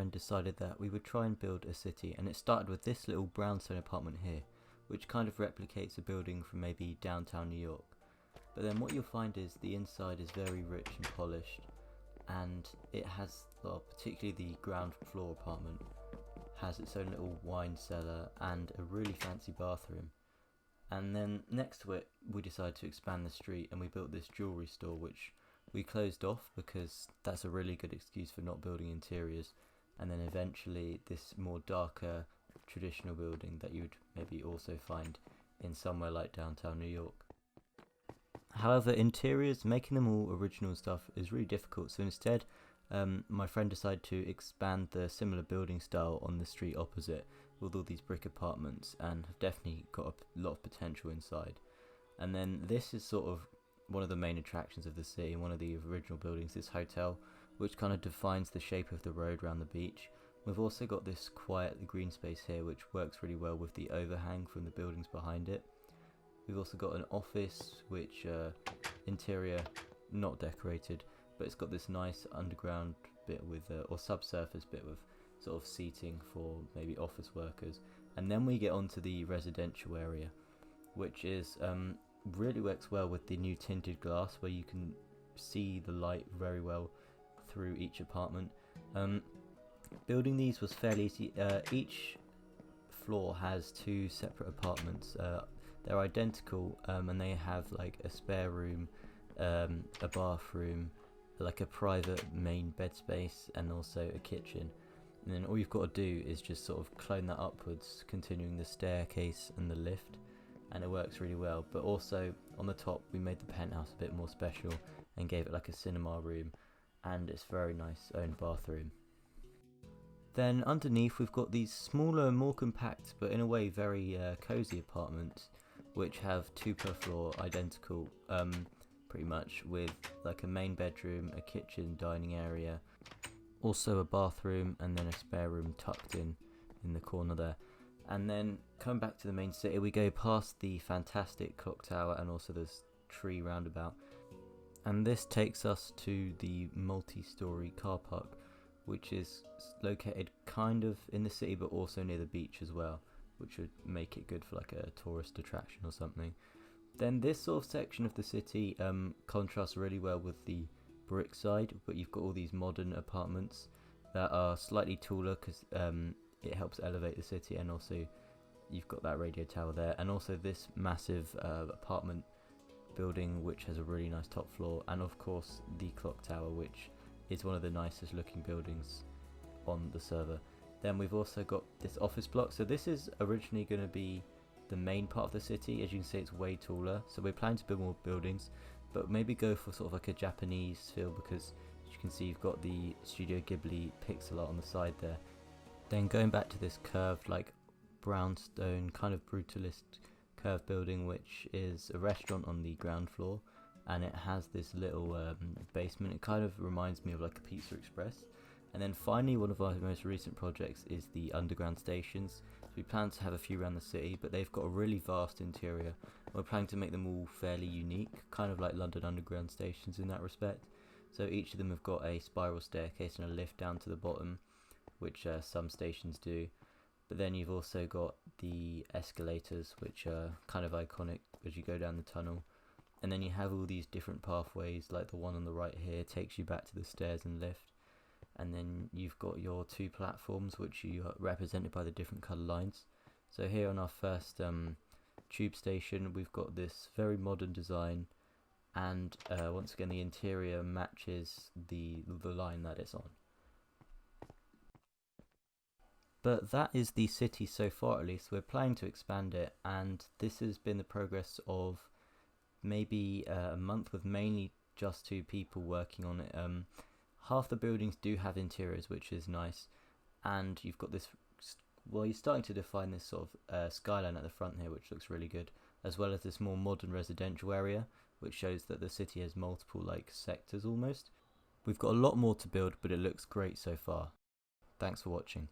friend decided that we would try and build a city, and it started with this little brownstone apartment here, which kind of replicates a building from maybe downtown New York. But then what you'll find is the inside is very rich and polished, and it has, well, particularly the ground floor apartment has its own little wine cellar and a really fancy bathroom. And then next to it we decided to expand the street, and we built this jewellery store which we closed off because that's a really good excuse for not building interiors. And then eventually this more darker traditional building that you'd maybe also find in somewhere like downtown New York. However, interiors, making them all original stuff is really difficult, so instead my friend decided to expand the similar building style on the street opposite with all these brick apartments, and have definitely got a lot of potential inside. And then this is sort of one of the main attractions of the city, one of the original buildings, this hotel, which kind of defines the shape of the road around the beach. We've also got this quiet green space here which works really well with the overhang from the buildings behind it. We've also got an office which interior not decorated, but it's got this nice underground bit with or subsurface bit with sort of seating for maybe office workers. And then we get onto the residential area, which is really works well with the new tinted glass where you can see the light very well through each apartment. Building these was fairly easy. Each floor has two separate apartments. They're identical, and they have like a spare room, a bathroom, like a private main bed space, and also a kitchen. And then all you've got to do is just sort of clone that upwards, continuing the staircase and the lift, and it works really well. But also on the top we made the penthouse a bit more special and gave it like a cinema room, and it's very nice own bathroom. Then underneath we've got these smaller, more compact, but in a way very cozy apartments, which have two per floor, identical pretty much, with like a main bedroom, a kitchen, dining area, also a bathroom, and then a spare room tucked in the corner there. And then coming back to the main city, we go past the fantastic clock tower and also this tree roundabout, and this takes us to the multi-storey car park, which is located kind of in the city but also near the beach as well, which would make it good for like a tourist attraction or something. Then this sort of section of the city contrasts really well with the brick side, but you've got all these modern apartments that are slightly taller because it helps elevate the city, and also you've got that radio tower there, and also this massive apartment building which has a really nice top floor, and of course the clock tower, which is one of the nicest looking buildings on the server. Then we've also got this office block. So this is originally going to be the main part of the city. As you can see, it's way taller, so we're planning to build more buildings, but maybe go for sort of like a Japanese feel, because as you can see you've got the Studio Ghibli pixel art on the side there. Then going back to this curved like brownstone kind of brutalist curved building, which is a restaurant on the ground floor, and it has this little basement. It kind of reminds me of like a Pizza Express. And then finally, one of our most recent projects is the underground stations. So we plan to have a few around the city, but they've got a really vast interior. We're planning to make them all fairly unique, kind of like London Underground stations in that respect. So each of them have got a spiral staircase and a lift down to the bottom, which some stations do. But then you've also got the escalators, which are kind of iconic as you go down the tunnel. And then you have all these different pathways, like the one on the right here takes you back to the stairs and lift. And then you've got your two platforms, which you are represented by the different colour lines. So here on our first tube station, we've got this very modern design, and once again the interior matches the line that it's on. But that is the city so far, at least. We're planning to expand it, and this has been the progress of maybe a month with mainly just two people working on it. Half the buildings do have interiors, which is nice, and you've got this, well, you're starting to define this sort of skyline at the front here, which looks really good, as well as this more modern residential area, which shows that the city has multiple like sectors almost. We've got a lot more to build, but it looks great so far. Thanks for watching.